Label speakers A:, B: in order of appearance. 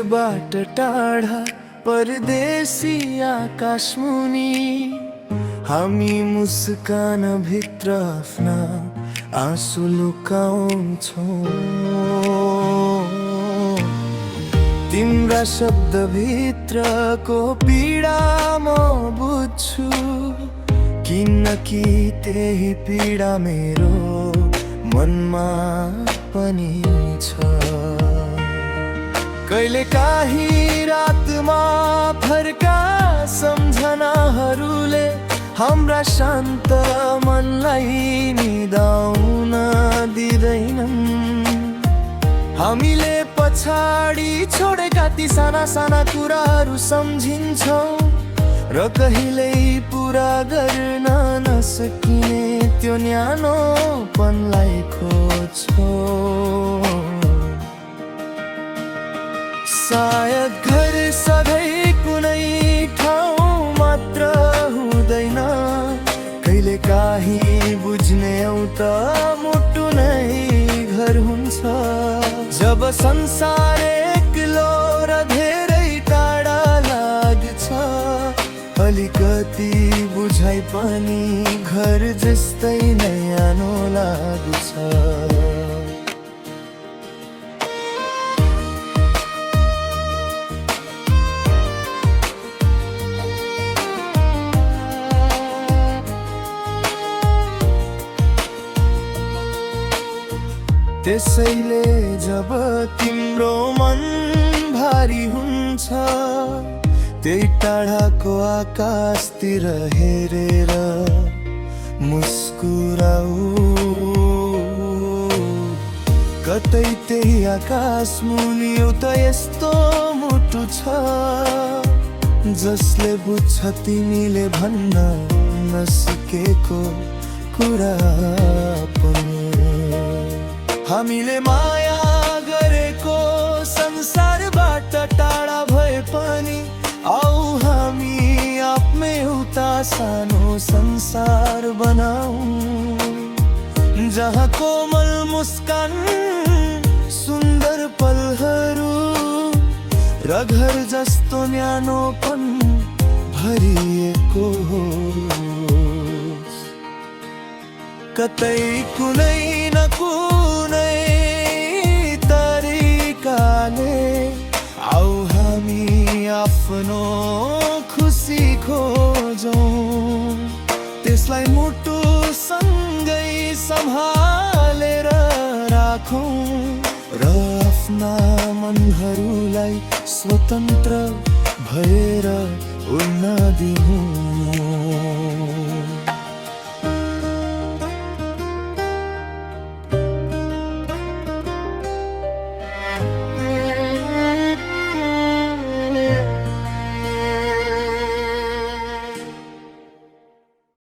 A: बाट टाढा परदेशी आकाशमुनि हामी मुस्कान भित्र आफ्ना आँसु लुकाउँछौँ। तिम्रा शब्द भित्रको पीडा म बुझ्छु, किनकि त्यही पीडा मेरो मनमा पनि छ। कहिले काहीँ रातमा फर्का सम्झनाहरूले हाम्रा शान्त मनलाई निदाउन दिँदैनन्। हामीले पछाडि छोडेका ती साना साना कुराहरू सम्झिन्छौँ र कहिल्यै पुरा गर्न नसकिने त्यो न्यानोपनलाई खोज्छौँ। सायद घर सधैँ कुनै ठाउँ मात्र हुँदैन, कहिले काहीँ बुझ्ने एउटा मुटु नै घर हुन्छ। जब संसार एक्लो र धेरै टाढा लाग्छ, अलिकति बुझाइ पनि घर जस्तै न्यानो लाग्छ। त्यसैले जब तिम्रो मन भारी हुन्छ, त्यही टाढाको आकाशतिर हेरेर मुस्कुराऊ। कतै त्यही आकाश मुनि एउटा यस्तो मुटु छ जसले बुझ्छ तिमीले भन्न नसकेको कुरा पनि। हामीले माया गरेको संसारबाट टाढा भए पनि आऊ हामी आफ्नै उता सानो संसार बनाऊ, जहाँ कोमल मुस्कान, सुन्दर पलहरू र घर जस्तो न्यानोपन भरिएको होस्। कतै कुनै न कुनै तरिकाले आऊ हामी आफ्नो खुसी खोजौँ, त्यसलाई मुटुसँगै सम्हालेर राखौँ र आफ्ना मनहरूलाई स्वतन्त्र भएर उड्न दिऊँ।